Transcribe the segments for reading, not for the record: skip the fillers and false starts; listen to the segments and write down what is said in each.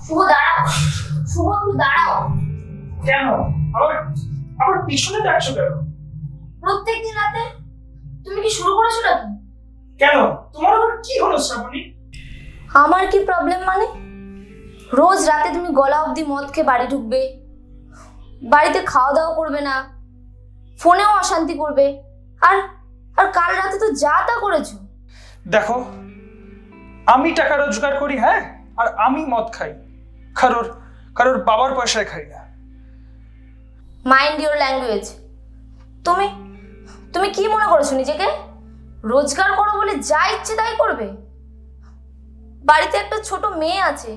শুভ দাঁড়াও, শুভ তুই দাঁড়াও। কেন আবার আবার পিছনে যাচ্ছ কেন? প্রত্যেকদিন রাতে তুমি কি শুরু করেছো নাকি? কেন তোমার আবার কি হলো শ্রাবণী? আমার কি প্রবলেম মানে? রোজ রাতে তুমি গলা অবধি মদ খেয়ে বাড়ি ঢুকবে, বাড়িতে খাওয়া দাওয়া করবে না, ফোনেও অশান্তি করবে, আর আর কাল রাতে তো যা তা করেছো। দেখো, আমি টাকা রোজগার করি, হ্যাঁ, আর আমি মদ খাই, কারোর কারোর বাবার পয়সায় খাই না। Mind your language. তুমি তুমি কি মনে করেছো নিজেকে? রোজগার করো বলে যা ইচ্ছে তাই করবে? বাড়িতে একটা ছোট মেয়ে আছে,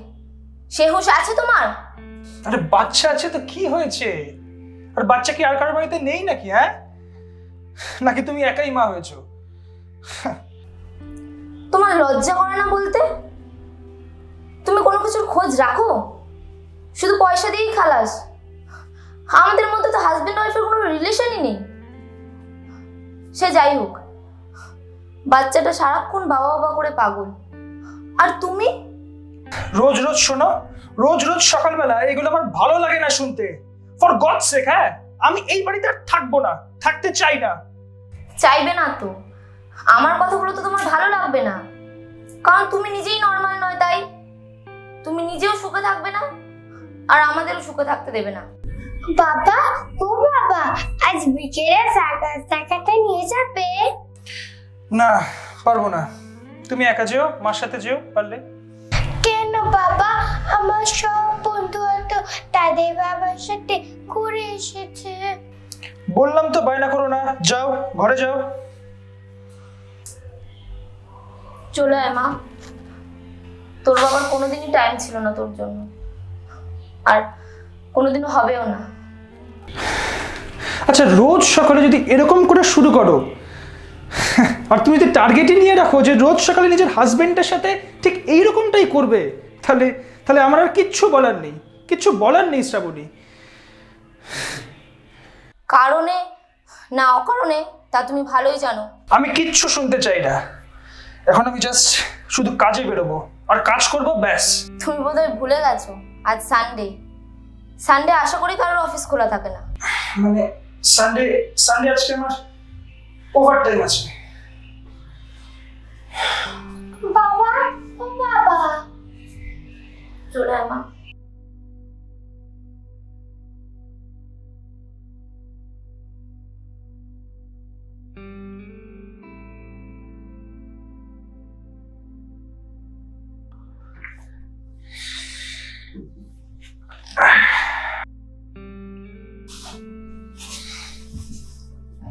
সে হুঁশ আছে তোমার? আরে বাচ্চা আছে তো কি হয়েছে? আর বাচ্চা কি আর কারোর বাড়িতে নেই নাকি? হ্যাঁ, নাকি তুমি একাই মা হয়েছো? তোমার লজ্জা করে না বলতে? তুমি কোনো কিছুর খোঁজ রাখো? শুধু পয়সা দিয়েই খালাস। আমাদের মধ্যে তো হাজবেন্ড ওয়াইফের কোনো রিলেশনই নেই। সে যাই হোক, বাচ্চাটা সারাক্ষণ বাবা বাবা করে পাগল। আর তুমি রোজ রোজ শোনো, রোজ রোজ সকালবেলা এগুলো আমার ভালো লাগে না শুনতে। ফর গড সেক, হ্যাঁ, আমি এই বাড়িতে আর থাকবো না, থাকতে চাই না। চাইবে না তো? আমার কথাগুলো তো তোমার ভালো লাগবে না, কারণ তুমি নিজেই নর্মাল নয়। তাই তুমি নিজেও সুখে থাকবে না, আর আমাদেরও সুখে থাকতে দেবে না। বাবা, ও বাবা, আজ বিকেলে সার্কাস দেখাতে নিয়ে যাবে? না, পারবো না। তুমি একা যেও, মার সাথে যেও পারলে। কেন বাবা? আমার সব বন্ধু তো তাদের বাবার সাথে ঘুরে এসেছে। বললাম তো বায়না করো না, যাও ঘরে যাও। চলে আয় মা, তোর বাবার কোনোদিনই টাইম ছিল না তোর জন্য, আর কোনোদিনও হবেও না। আচ্ছা, রোজ সকালে যদি এরকম করে শুরু করো, আর তুমি যদি টার্গেটই নিয়ে রাখো যে রোজ সকালে নিজের হাজবেন্ডের সাথে ঠিক এইরকমটাই করবে, তাহলে তাহলে আমার আর কিচ্ছু বলার নেই, কিচ্ছু বলার নেই শ্রাবণী। কারণে না অকারণে তা তুমি ভালোই জানো। আমি কিচ্ছু শুনতে চাই না। এখন আমি জাস্ট শুধু কাজে বেরোবো আর কাজ করবো, ব্যাস। তুমি বোধহয় ভুলে গেছো আজ সানডে। সানডে আশা করি কারোর অফিস খোলা থাকে না। মানে সানডে সানডে আজকে আমার ওভার টাইম আছে। বাবা, ও বাবা, চলে আয় মা।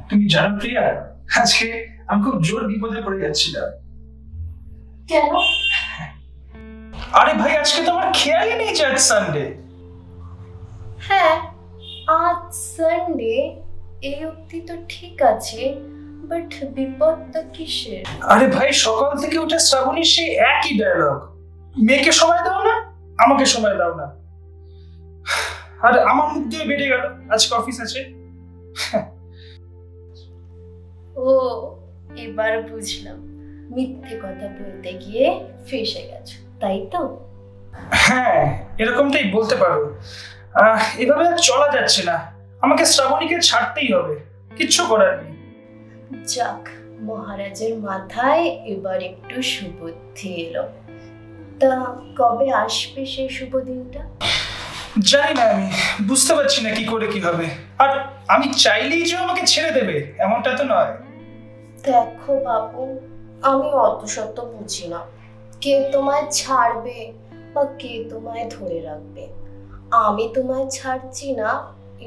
তুমি জানো প্রিয়া, আজকে আমি খুব জোর বিপদে পড়ে যাচ্ছিলাম। কেন? আরে ভাই, আজকে তো আমার খেয়ালই নেই যে আজ সানডে। হ্যাঁ, আজ সানডে, এই অবধি তো ঠিক আছে, বাট বিপদটা কিসের? আরে ভাই, সকাল থেকে উঠে শ্রাবণীর সেই একই ডায়লগ, মেয়েকে সময় দাও না, আমাকে সময় দাও না। আর আমার মুখ দিয়ে বেরিয়ে গেল আজকে অফিস আছে। ও, এবার বুঝলাম, মিথ্যে কথা বলতে গিয়ে ফেঁসে গেছো, তাই তো? হ্যাঁ, এরকমটাই বলতে পারো। এভাবে আর চলা যাচ্ছে না, আমাকে শ্রাবণীকে ছাড়তেই হবে, কিচ্ছু করার নেই। যাক, মহারাজের মাথায় এবার একটু সুবুদ্ধি এলো। তা কবে আসবে সেই শুভ দিনটা? জানি না, আমি বুঝতে পারছি না কি করে কি হবে। আর আমি চাইলেই যে আমাকে ছেড়ে দেবে এমনটা তো নয়। দেখো বাবু, আমি অত শত বুঝি না কে তোমায় ছাড়বে বা কে তোমায় ধরে রাখবে। আমি তোমায় ছাড়ছি না,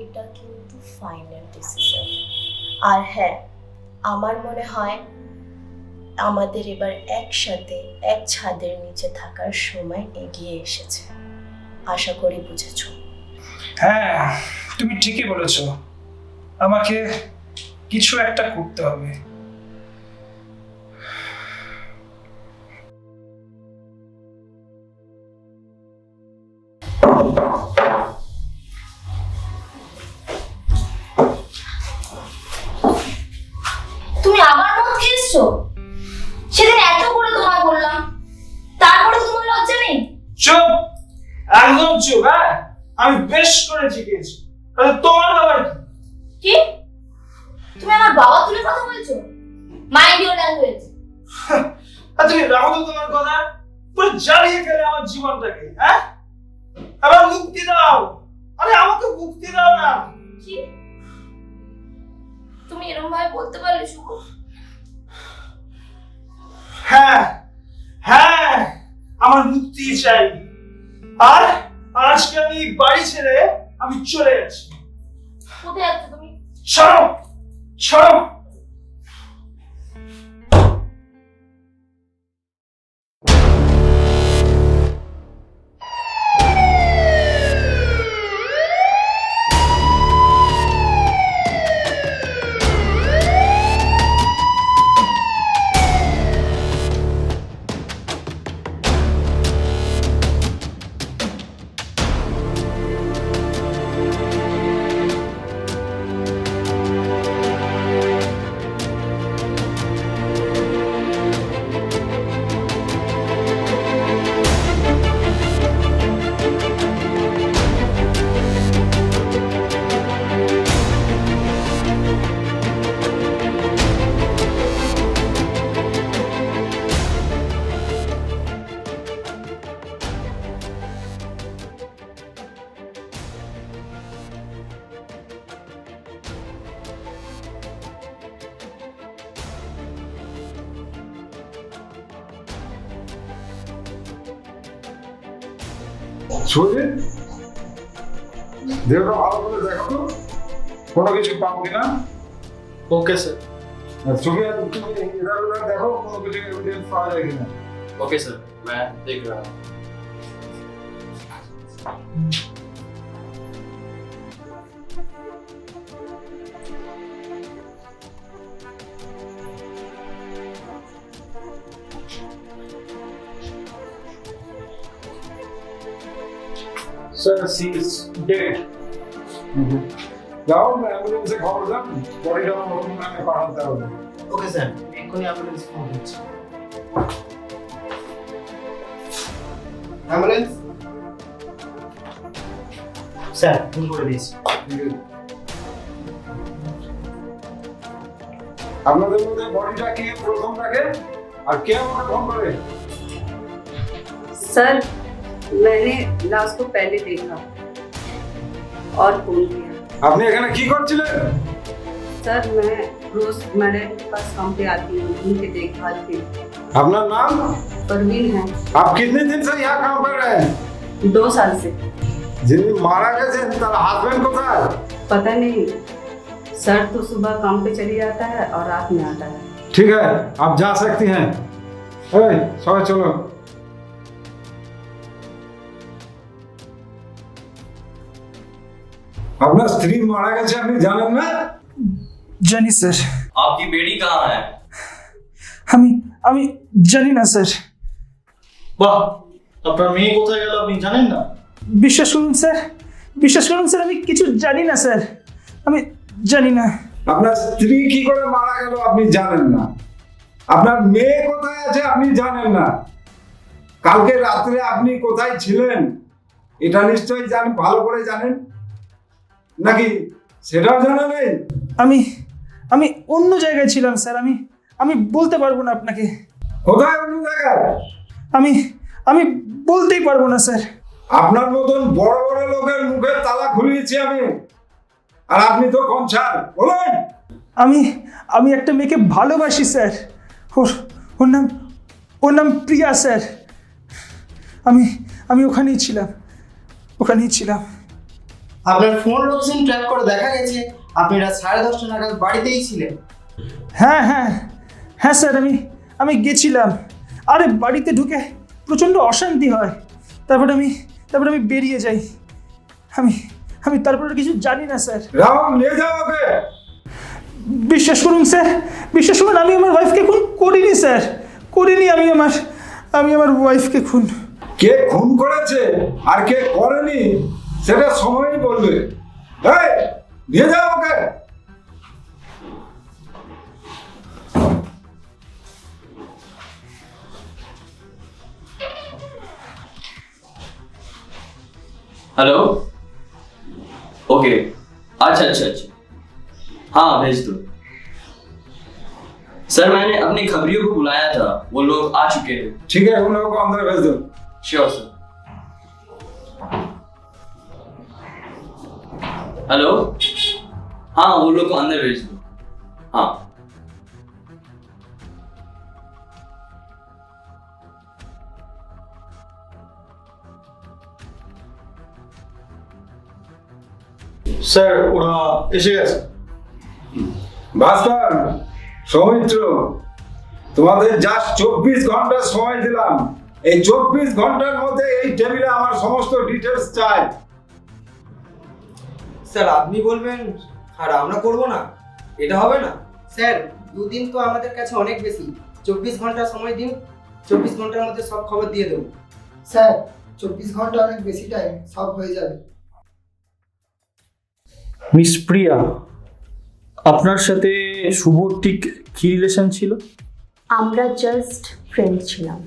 এটা কিন্তু ফাইনাল ডিসিশন। আর হ্যাঁ, আমার মনে হয় আমাদের এবার একসাথে এক ছাদের নিচে থাকার সময় এগিয়ে এসেছে। আশা করি বুঝেছো। হ্যাঁ, তুমি ঠিকই বলেছো, আমাকে কিছু একটা করতে হবে। তুমি আবার মদ খেয়েছো? সেদিন এত করে তোমায় বললাম, তারপরে তোমার লজ্জা নেই? চুপ! চুপ, হ্যাঁ? আমি বেশ করেছি গেছি, তোমার আবার কি? কি তুমি আমার বাবা তুলে কথা বলছো? Mind your language. আর তুমি রাখো তো তোমার কথা, পুরো জ্বালিয়ে ফেলে আমার জীবনটাকে, হ্যাঁ? আবার মুক্তি দাও, আরে আমাকে মুক্তি দাও না। কি তুমি এরকম ভাবে বলতে পারলে শুভ? হ্যাঁ হ্যাঁ, আমার মুক্তি চাই। আর আজকে আমি এই বাড়ি ছেড়ে আমি চলে যাচ্ছি। কোথায় যাচ্ছ তুমি? ছাড়ো ছাড়ো। সুজিত, দেহটা ভালো করে দেখো তো কোনো কিছু পাও কিনা। Okay sir. সুখী, তুমি ইধার উধার দেখো কোনো কিছু এভিডেন্স পাওয়া যায় কিনা। ओके सर, मैं देख रहा हूँ। Sir, she is dead. যাও অ্যাম্বুলেন্সে খবর দাও, বডিটা নতুন নামে পাঠাতে হবে। ओके सर, এক্ষুনি অ্যাম্বুলেন্স ফোন করছি। অ্যাম্বুলেন্স স্যার, ফোন করে দিয়েছি। ঠিক আছে। আপনাদের মধ্যে বডিটা কে প্রথম রাখে আর কে আমাকে ফোন করে? सर, मैंने लाश को पहले देखा और फोन किया। আপনি এখানে কি করছিলেন? सर, मैं रोज मैडम के पास काम पे आती हूँ, उनकी देखभाल के। আপনার नाम? परवीन है। आप कितने दिन से यहाँ काम कर रहे हैं? 2 साल से। যিনি মারা গেছেন তার হাজবেন্ড কোথায়? पता नहीं सर, तो सुबह काम पे चली जाता है और रात में आता है। ठीक है, आप जा सकती हैं। সবাই চলো। আপনার স্ত্রী মারা গেছে আপনি জানেন না? জানি স্যার। आपकी बेटी कहाँ है? আমি আমি জানি না স্যার। বাহ, আপনার মেয়ে কোথায় গেল আপনি জানেন না? বিশ্বাস করুন স্যার, বিশ্বাস করুন স্যার, আমি কিছু জানি না স্যার, আমি জানি না। আপনার স্ত্রী কি করে মারা গেল আপনি জানেন না? আপনার মেয়ে কোথায় আছে আপনি জানেন না? কালকে রাত্রে আপনি কোথায় ছিলেন এটা নিশ্চয়ই জানেন, ভালো করে জানেন নাকি সেটাও জানা নেই? আমি আমি অন্য জায়গায় ছিলাম স্যার, আমি বলতে পারবো না আপনাকে। কোথায় অন্য জায়গায়? আমি আমি বলতেই পারবো না স্যার। আপনার মতন বড় বড় লোকের মুখে তালা খুলিয়েছি আমি, আর আপনি তো কনসার বলেন। আমি একটা মেয়েকে ভালোবাসি স্যার, ওর নাম প্রিয়া স্যার। আমি ওখানেই ছিলাম। আপনার ফোন লোকেশন ট্র্যাক করে দেখা গেছে আপনি রাত 10:30 নাগাদ বাড়িতেই ছিলেন। হ্যাঁ হ্যাঁ হ্যাঁ স্যার, আমি গেছিলাম। আরে বাড়িতে ঢুকে প্রচণ্ড অশান্তি হয়, তারপর আমি বেরিয়ে যাই। আমি তারপর কিছু জানি না স্যার। রাম, নিয়ে যাও ওকে। বিশ্বাস করুন স্যার, বিশ্বাস করুন, আমি আমার ওয়াইফকে খুন করিনি স্যার, করিনি। আমি আমার ওয়াইফকে খুন। কে খুন করেছে আর কে করেনি সেটা সময়ই বলবে। এই, নিয়ে যাও ওকে। हेलो। ओके, अच्छा अच्छा अच्छा, हाँ भेज दो। सर मैंने अपने खबरियों को बुलाया था, वो लोग आ चुके हैं। ठीक है, उन लोगों को अंदर भेज दो। Sure sir. हेलो, हाँ वो लोग को अंदर भेज दो। हाँ স্যার ওরা এসে গেছে। ভাস্কর, সৌমিত্র, তোমাদের জাস্ট 24 ঘন্টা সময় দিলাম। এই 24 ঘন্টার মধ্যে এই টেবিলে আমার সমস্ত ডিটেলস চাই। স্যার আপনি বলবেন আর আমরা করব না, এটা হবে না। স্যার 2 দিন তো আমাদের কাছে অনেক বেশি, 24 ঘন্টা সময় দিন, 24 ঘন্টার মধ্যে সব খবর দিয়ে দেবো। স্যার 24 ঘন্টা অনেক বেশি টাইম, সব হয়ে যাবে। মিস প্রিয়া, আপনার সাথে শুভর ঠিক কি রিলেশন ছিল? আমরা জাস্ট ফ্রেন্ড ছিলাম।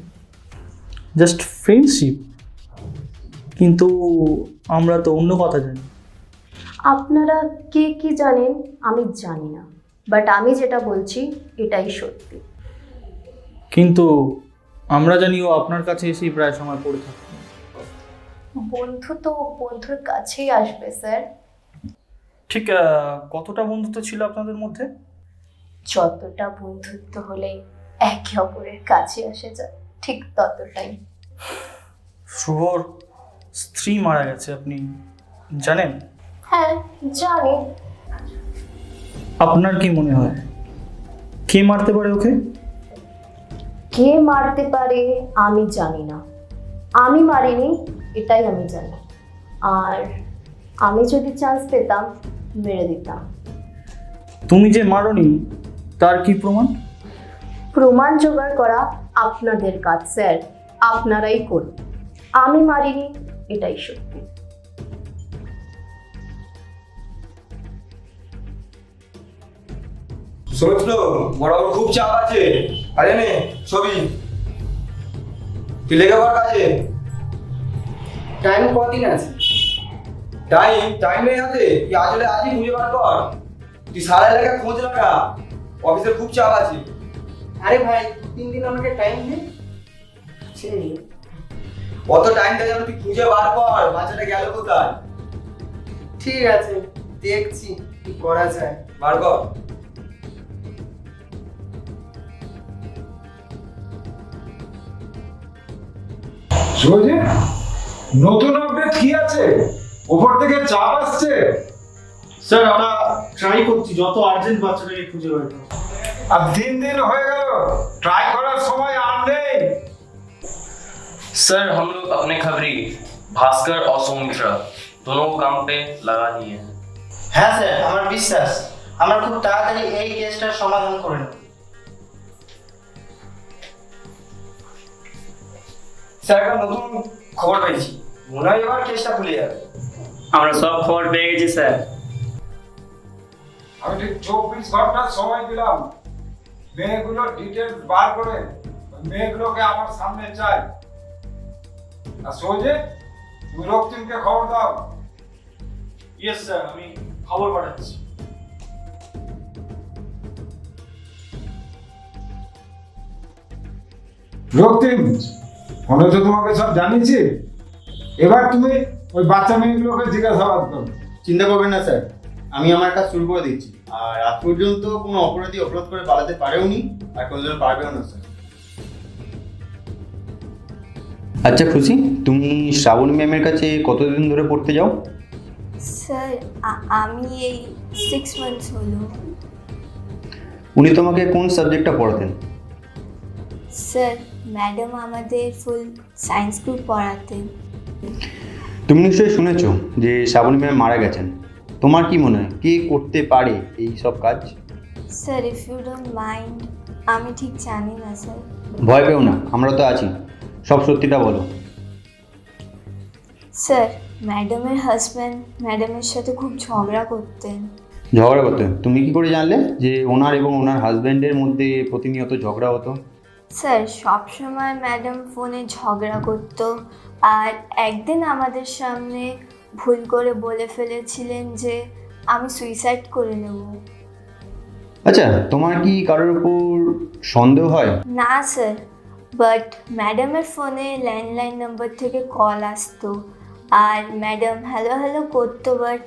Just friendship? কিন্তু আমরা তো অন্য কথা জানি। আপনারা কে কি জানেন আমি জানি না, বাট আমি যেটা বলছি এটাই সত্যি। কিন্তু আমরা জানি ও আপনার কাছে এসেই প্রায় সময় পড়ে থাকে। বন্ধু তো বন্ধুর কাছেই আসবে স্যার। ঠিক কতটা বন্ধুত্ব ছিল আপনাদের মধ্যে? যতটা বন্ধুত্ব হলে একে অপরের কাছে আসে যায়, ঠিক ততটাই। শুভর স্ত্রী মারা গেছে, আপনি জানেন? হ্যাঁ জানি। আপনার কি মনে হয় কে মারতে পারে ওকে? কে মারতে পারে আমি জানি না, আমি মারিনি এটাই আমি জানি। আর আমি যদি চান্স পেতাম মেরে দিতাম। তুমি যে মারোনি তার কি প্রমাণ? প্রমাণ জোগাড় করা আপনাদের কাজ স্যার, আপনারাই করুন। আমি মারিনি এটাই সত্যি। সৌমিত্র, বড়বাবু খুব চাপ আছে। আরে নে ছবি, তুই লেগে পড় কাজে। টাইম কদিন আছে? টাইম নেই হাতে, তুই আসলে আজই খুঁজে বার কর। তুই সারা এলাকা খোঁজ লাগা, অফিসের খুব চাপ আছে। আরে ভাই 3 দিন আমাকে টাইম দে। কত টাইম দেয় তুই খুঁজে বার কর, বাচ্চাটা গেল কোথায়। ঠিক আছে, দেখছি কি করা যায়, বার কর। সুজিত, নতুন আপডেট কি আছে? উপর থেকে চাপ আসছে? স্যার আমরা ট্রাই করছি যত আর্জেন্ট বাচ্চাটাকে খুঁজে বের করতে। আর 3 দিন হয়ে গেল, ট্রাই করার সময় আর নেই। सर हम लोग अपने खबरी भास्कर और सौमित्रा दोनों को काम पे लगा दिए हैं। হ্যাঁ স্যার, আমার বিশ্বাস আমরা খুব তাড়াতাড়ি এই কেসটার সমাধান করে নেব। স্যার একটা নতুন খবর পেয়েছি, মনে হয় এবার কেসটা খুলে যাবে। আমরা সব খবর পেয়ে গেছি স্যার। আমি ঠিক 24 ঘন্টা সময় দিলাম। মেয়েগুলোর ডিটেলস বার করে ওই মেয়েগুলোকে আমার সামনে চাই। আর সুজিত, তুমি রক্তিমকে খবর দাও। ইয়েস স্যার, আমি খবর পাঠাচ্ছি। রক্তিম, ফোনে তো তোমাকে সব জানিয়েছি, এবার তুমি ওই বাচ্চা মেয়েগুলোকে জিজ্ঞাসাবাদ করো। চিন্তা করবেন না স্যার, আমি আমার কাজ শুরু করে দিচ্ছি। আর আজ পর্যন্ত কোনো অপরাধী অপরাধ করে পালাতে পারেওনি, আর কোনোদিন পারবেও না স্যার। আচ্ছা খুশি, তুমি শ্রাবণী ম্যামের কাছে কতদিন ধরে পড়তে যাও? স্যার আমি এই 6 মান্থস হলো। উনি তোমাকে কোন সাবজেক্টটা পড়াতেন? স্যার ম্যাডাম আমাদের ফুল সায়েন্স গ্রুপ পড়াতেন। তুমি নিশ্চয়ই শুনেছো যে শ্রাবণী ম্যাম মারা গেছেন। তোমার কি মনে হয় কে করতে পারে এই সব কাজ? Sir if you don't mind, আমি ঠিক জানি না স্যার। ভয় পেও না, আমরা তো আছি, সব সত্যিটা বলো। স্যার ম্যাডামের হাজব্যান্ড ম্যাডামের সাথে খুব ঝগড়া করতেন। ঝগড়া করতে? তুমি কি করে জানলে যে ওনার এবং ওনার হাজব্যান্ডের মধ্যে প্রতিনিয়ত ঝগড়া হতো? স্যার সবসময় ম্যাডাম ফোনে ঝগড়া করতো, আর একদিন আমাদের সামনে ভুল করে বলে ফেলেছিলেন যে আমি সুইসাইড করে নেব। আচ্ছা, তোমার কি কারোর উপর সন্দেহ হয়? না স্যার, বাট ম্যাডামের ফোনে ল্যান্ডলাইন নাম্বার থেকে কল আসতো আর ম্যাডাম হ্যালো হ্যালো করতো, বাট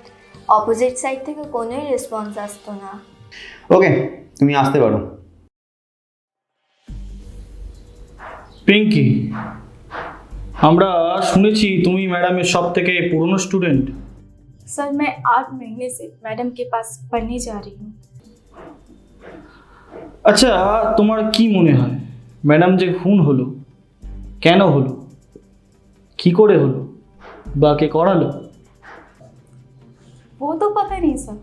অপোজিট সাইড থেকে কোনোই রেসপন্স আসতো না। ওকে, তুমি আসতে পারো। পিঙ্কি, আমরা শুনেছি তুমি ম্যাডামের সব থেকে পুরনো স্টুডেন্ট। सर मैं 8 महीने से मैडम के पास पढ़ने जा रही हूँ। আচ্ছা, তোমার কি মনে হয় ম্যাডাম যে খুন হলো কেন হলো, কি করে হলো, বা কে করালো? वो तो पता नहीं सर,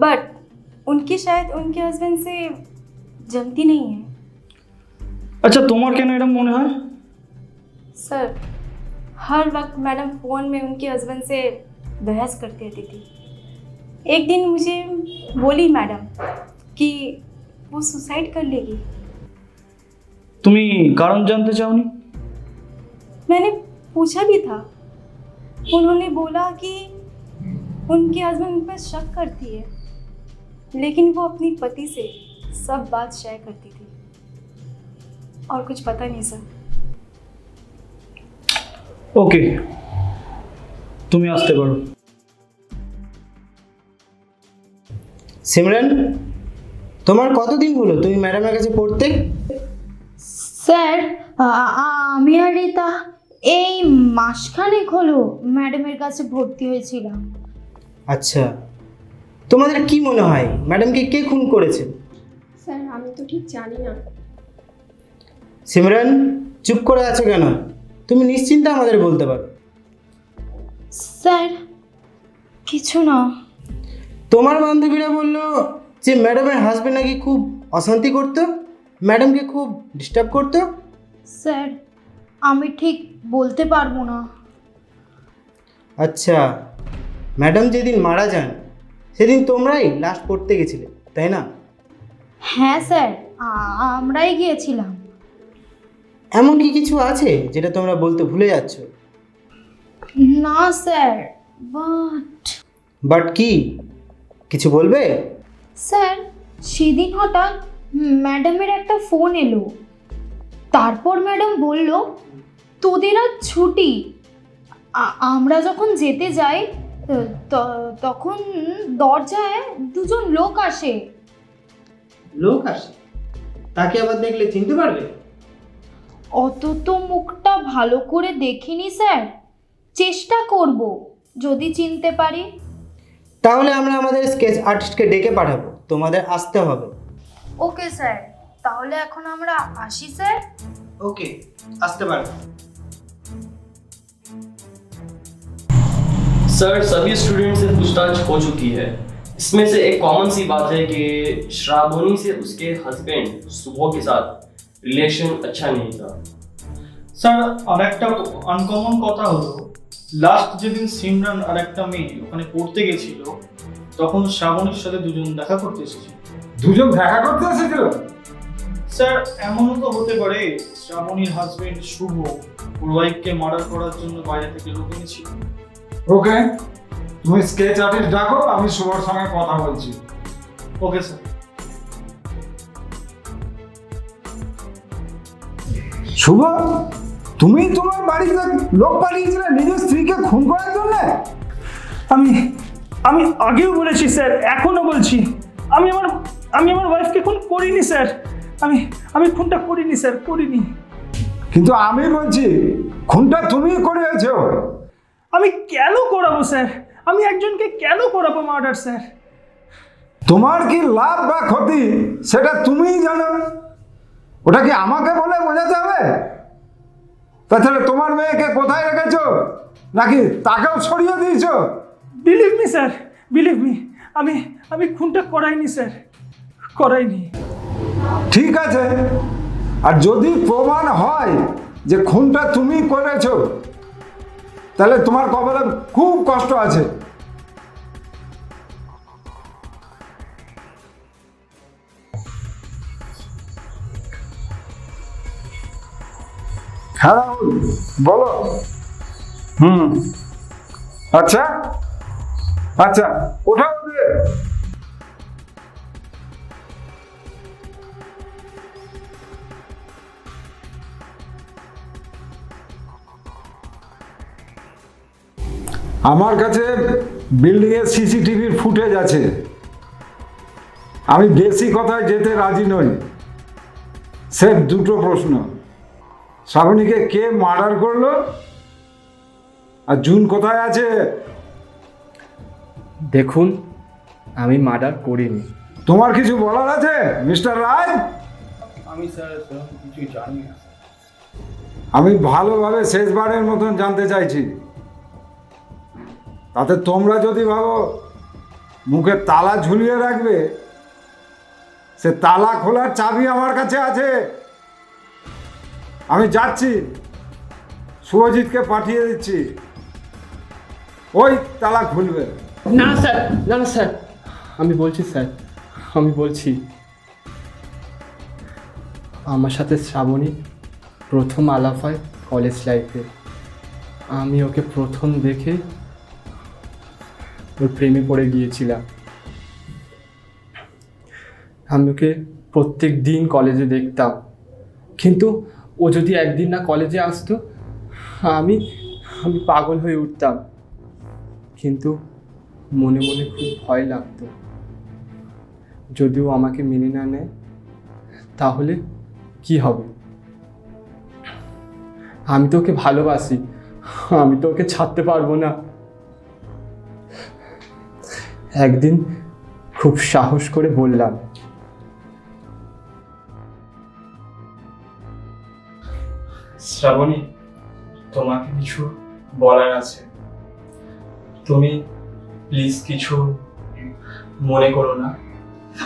बट उनकी शायद उनके हस्बैंड से जमती नहीं है। আচ্ছা, তোমার কেন এরকম মনে হয়? सर हर वक्त मैडम फ़ोन में उनके हस्बैंड से बहस करती रहती थी। एक दिन मुझे बोली मैडम कि वो सुसाइड कर लेगी। তুমি কারণ জানতে চাওনি? मैंने पूछा भी था, उन्होंने बोला कि उनके हस्बैंड उन पर शक करती है, लेकिन वो अपनी पति से सब बात शेयर करती थी और कुछ पता नहीं सर। ওকে, তুমি আসতে পারো। সিমরান, তোমার কতদিন হলো তুমি ম্যাডামের কাছে পড়তে? স্যার আমি আর রিতা এই মাসখানেক হলো ম্যাডামের কাছে ভর্তি হয়েছিলাম। আচ্ছা, তোমাদের কি মনে হয় ম্যাডামকে কে খুন করেছে? স্যার আমি তো ঠিক জানি না। সিমরান, চুপ করে আছো কেন? তুমি নিশ্চিন্তে আমাদের বলতে পারো। স্যার কিছু না। তোমার বান্ধবীরা বললো যে ম্যাডামের হাজবেন্ড নাকি খুব অশান্তি করতো, ম্যাডামকে খুব ডিস্টার্ব করতো। স্যার আমি ঠিক বলতে পারবো না। আচ্ছা, ম্যাডাম যেদিন মারা যান সেদিন তোমরাই লাস্ট পড়তে গেছিলে, তাই না? হ্যাঁ স্যার আমরাই গিয়েছিলাম। এমন কি কিছু আছে যেটা তোমরা বলতে ভুলে যাচ্ছ? না স্যার, বাট কি, কিছু বলবে? স্যার সেদিন হঠাৎ ম্যাডামের একটা ফোন এলো, তারপর ম্যাডাম বলল তোদের আজ ছুটি। আমরা যখন যেতে যাই তখন দরজায় দুজন লোক আসে। লোক আসে? তাকে আবার দেখলে চিনতে পারবে? অত তো মুখটা ভালো করে দেখিনি স্যার, চেষ্টা করব যদি চিনতে পারি। তাহলে আমরা আমাদের স্কেচ আর্টিস্টকে ডেকে পাঠাবো, তোমাদের আসতে হবে। ওকে স্যার, তাহলে এখন আমরা আসি স্যার। ওকে, আসতে পারবে। सर, सभी स्टूडेंट से पूछताछ हो चुकी है। इसमें से एक कॉमन सी बात है कि श्रावणी से उसके हस्बैंड सुबह के साथ रिलेशन अच्छा नहीं था। স্যার, আর একটা আনকমন কথা হলো, লাস্ট যেদিন সিমরান আর একটা মেয়ে ওখানে পড়তে গেছিল তখন শ্রাবণীর সাথে দুজন দেখা করতে এসেছিল। দুজন দেখা করতে এসেছিল? স্যার, এমনও তো হতে পারে শ্রাবণীর হাজবেন্ড শুভ ওর ওয়াইফকে মার্ডার করার জন্য বাইরে থেকে লোক এনেছিল। ওকে, তুমি স্কেচ আর্টিস্ট ডাকো, আমি শুভর সঙ্গে কথা বলছি। Okay sir. শুভ, তুমি তোমার বাড়িতে লোক পাঠিয়েছিলে নিজের স্ত্রীকে খুন করার জন্য? আমি আমি আগেও বলেছি স্যার, এখনো বলছি, আমি আমার ওয়াইফকে খুন করিনি স্যার। আমি খুনটা করিনি স্যার, করিনি। কিন্তু আমি বলছি খুনটা তুমি করেছো। আমি কেন করাবো স্যার? আমি একজনকে কেন করাবো মার্ডার স্যার? তোমার কি লাভ বা ক্ষতি সেটা তুমিই জানো, ওটা কি আমাকে বলে বোঝাতে হবে? তাহলে তোমার মেয়েকে কোথায় রেখেছো, নাকি তাকেও সরিয়ে দিয়েছো? Believe me sir, believe me, আমি খুনটা করাইনি স্যার, করাইনি। ঠিক আছে, আর যদি প্রমাণ হয় যে খুনটা তুমি করেছো তাহলে তোমার কপালে খুব কষ্ট আছে। হ্যাঁ রাহুল, বলো। আচ্ছা আচ্ছা, ওঠাও ওদের। আমার কাছে বিল্ডিং এর সিসিটিভির ফুটেজ আছে। আমি বেশি কথায় যেতে রাজি নই। স্যার, দুটো প্রশ্ন। শ্রাবণীকে কে মার্ডার করলো, আর জুন কোথায় আছে? দেখুন, আমি মার্ডার করিনি। তোমার কিছু বলার আছে মিস্টার রায়? আমি স্যার কিছু জানি না। আমি ভালোভাবে শেষবারের মতন জানতে চাইছি। তাতে তোমরা যদি ভাবো মুখে তালা ঝুলিয়ে রাখবে, সে তালা খোলার চাবি আমার কাছে আছে। আমি যাচ্ছি, শুভজিৎকে পাঠিয়ে দিচ্ছি, ওই তালা খুলবে। না স্যার, না না স্যার, আমি বলছি স্যার, আমি বলছি আমার সাথে শ্রাবণী প্রথম আলাপ হয় কলেজ লাইফে। আমি ওকে প্রথম দেখে ওর প্রেমে পড়ে গিয়েছিলাম। আমি ওকে প্রত্যেক দিন কলেজে দেখতাম, কিন্তু ও যদি একদিন না কলেজে আসতো আমি আমি পাগল হয়ে উঠতাম। কিন্তু মনে মনে খুব ভয় লাগতো, যদিও আমাকে মেনে না নেয় তাহলে কি হবে। আমি তো ওকে ভালোবাসি, আমি তো ওকে ছাড়তে পারবো না। একদিন খুব সাহস করে বললাম, শ্রাবণী, তোমাকে কিছু বলার আছে, তুমি প্লিজ কিছু মনে করো না।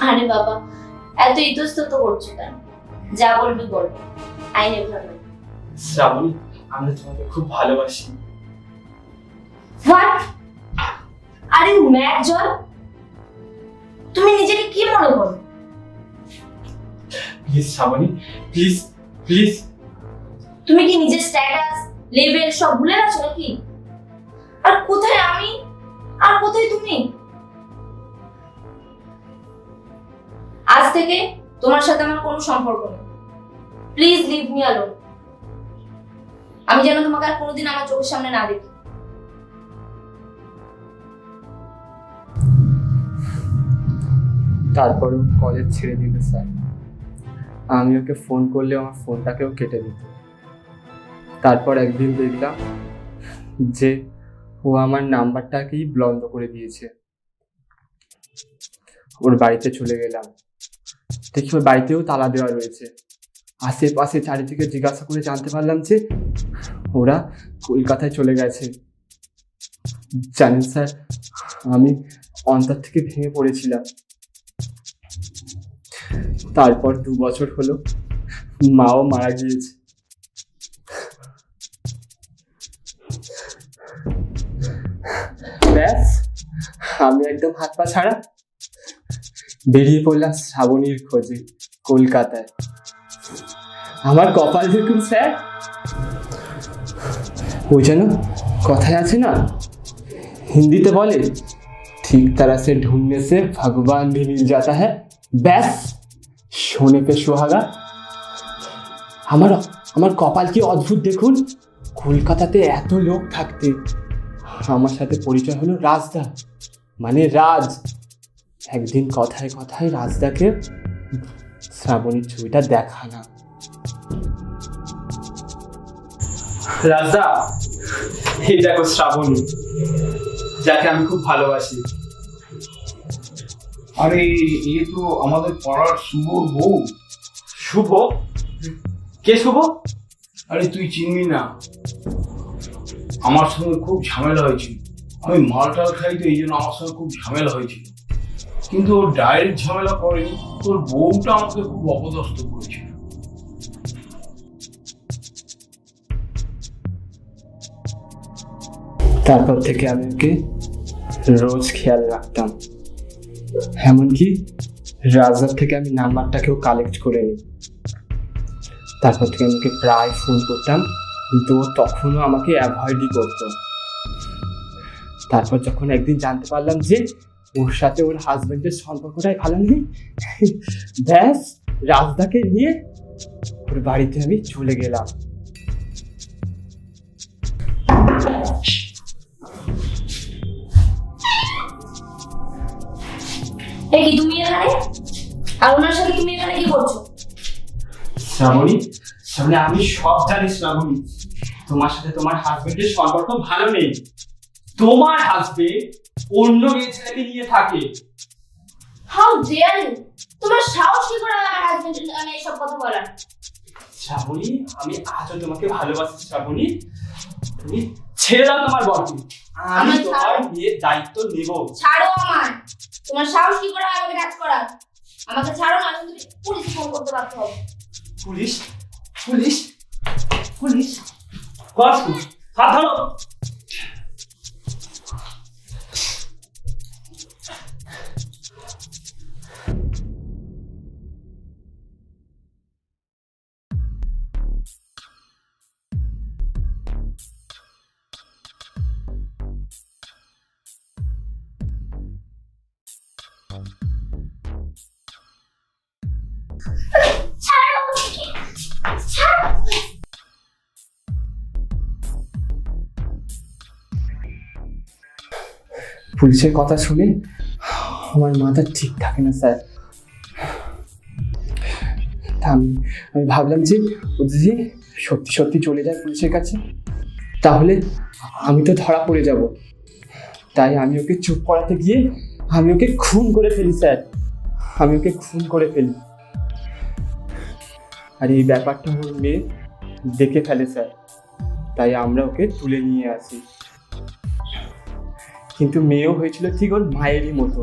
আরে বাবা, এত ইতস্তত করছো কেন? যা বলবি বল, আইনে ভালো। শ্রাবণী, আমি তোমাকে খুব ভালোবাসি। হোয়াট? আরে ম্যাড জল, তুমি নিজেকে কি মনে করো? Please Shrabani, please please. তুমি কি নিজের স্ট্যাটাস লেভেল সব ভুলে গেছো নাকি? আর কোথায় আমি আর কোথায় তুমি? আজ থেকে তোমার সাথে আমার কোনো সম্পর্ক নেই। Please leave me alone. আমি যেন তোমাকে আর কোনোদিন আমার চোখের সামনে না দেখি। তারপরও কলেজ ছেড়ে দিল স্যার। আমি ওকে ফোন করলে আমার ফোনটাকেও কেটে দিত। তারপর একদিন দেখলাম যে ও আমার নাম্বারটাকেই বন্ধ করে দিয়েছে। ওর বাড়িতে চলে গেলাম, দেখি ওর বাড়িতেও তালা দেওয়া রয়েছে। আশেপাশে চারিদিকে জিজ্ঞাসা করে জানতে পারলাম যে ওরা কলকাতায় চলে গেছে। জানেন স্যার, আমি অন্তর থেকে ভেঙে পড়েছিলাম। তারপর 2 বছর হলো মাও মারা গিয়েছে। ব্যাস, আমি একদম হাত পা ছাড়া বেরিয়ে পড়লাম শ্রাবণীর খোঁজে কলকাতায়। আমার কপাল দেখুন স্যার, ওই যেন কথায় আছে না, হিন্দিতে বলে ঠিক तरह से ढूंढने से भगवान भी मिल जाता है। ব্যাস, সোনে পে সোহাগা। আমার কপাল কি অদ্ভুত দেখুন। কলকাতাতে এত লোক থাকতে আমার সাথে পরিচয় হলো রাজদা, মানে রাজ। একদিন কথায় কথায় রাজদাকে শ্রাবণীর ছবিটা দেখানা। রাজদা, এই দেখো শ্রাবণী, যাকে আমি খুব ভালোবাসি। আরে এ তো আমাদের পাড়ার শুভর বউ। শুভ? কে শুভ? আরে তুই চিনবি না, আমার সঙ্গে খুব ঝামেলা হয়েছিল। আমি মালটাল খাই তো, এই জন্য আমার সঙ্গে খুব ঝামেলা হয়েছিল। কিন্তু ওর ডাইরেক্ট ঝামেলা করেনি, তোর বউটা আমাকে খুব অপদস্থ করেছিল। তারপর থেকে আমি ওকে রোজ খেয়াল রাখতাম, এমনকি রাজার থেকে আমি নাম্বারটাকেও কালেক্ট করে নিই। তারপর থেকে আমি ওকে প্রায় ফোন করতাম, কিন্তু ও তখনও আমাকে অ্যাভয়েডই করতো। তারপর যখন একদিন জানতে পারলাম যে ওর সাথে ওর হাজবেন্ডের সম্পর্কটাই ভালো নেই, ব্যাস রাজদাকে নিয়ে ওর বাড়িতে আমি চলে গেলাম। এই কি তুমি এখানে? আর ওনার সাথে তুমি এখানে কি করছো? শ্রাবণী, শ্রাবণী আমি সব জানি শ্রাবণী, তোমার সাথে তোমার হাজবেন্ডের সম্পর্ক ভালো নেই। তোমার হাজবেন্ড অন্য মেয়ে ছেলেকে নিয়ে থাকে। How dare you! তোমার সাহস কি করে আমার হাজবেন্ডের নামে এসব কথা বলার? শ্রাবণী, আমি আজও তোমাকে ভালোবাসি শ্রাবণী। তুমি ছেড়ে দাও তোমার বরকে, আমি আমার তোমার ছাড়ো। বিয়ের দায়িত্ব নেব। ছাড়ো আমায়! তোমার সাহস কি করে আমাকে টাচ করার? আমাকে ছাড়ো না, তুমি পুলিশ ফোন করতে বাধ্য হবে। পুলিশ? পুলিশ? পুলিশ? কষ্ট হাত ধরো। পুলিশের কথা শুনে আমার মাথা ঠিক থাকে না স্যার। তা আমি ভাবলাম যে ও যদি সত্যি সত্যি চলে যায় পুলিশের কাছে, তাহলে আমি তো ধরা পড়ে যাব। তাই আমি ওকে চুপ করাতে গিয়ে আমি ওকে খুন করে ফেলি স্যার, আমি ওকে খুন করে ফেলি। আর এই ব্যাপারটা ওর মেয়ে দেখে ফেলে স্যার, তাই আমরা ওকে তুলে নিয়ে আসি। কিন্তু মেয়েও হয়েছিল ঠিক ওর মায়েরই মতো।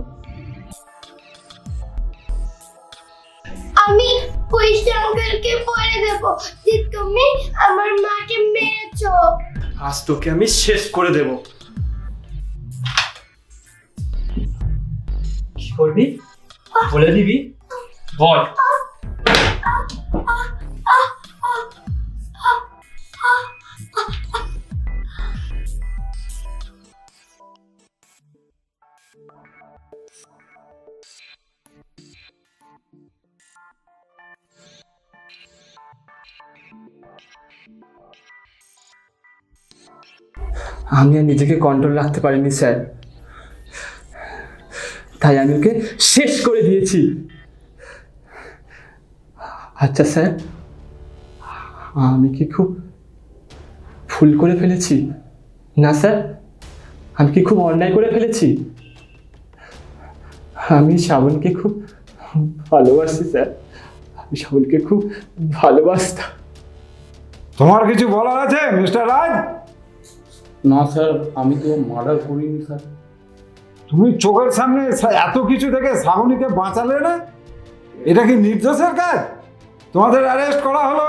আমি পুলিশ আঙ্কেলকে বলে দেব যে তুমি আমার মাকে মেরেছো। আজ তোকে আমি শেষ করে দেব। কি করবি বলে দিবি? বল। আমি আর নিজেকে কন্ট্রোল রাখতে পারিনি স্যার, তাই আমি ওকে শেষ করে দিয়েছি। আচ্ছা স্যার, আমি কি খুব ভুল করে ফেলেছি? না স্যার, আমি কি খুব অন্যায় করে ফেলেছি? আমি শ্রাবণকে খুব ভালোবাসি স্যার, আমি শ্রাবণকে খুব ভালোবাসতাম। তোমার কিছু বলার আছে মিস্টার রাজ? না স্যার, আমি তো মার্ডার করিনি স্যার। তুমি চোখের সামনে এত কিছু দেখে শ্রাবণীকে বাঁচালে না? এটা কি নির্দোষের কাজ? তোমাদের অ্যারেস্ট করা হলো।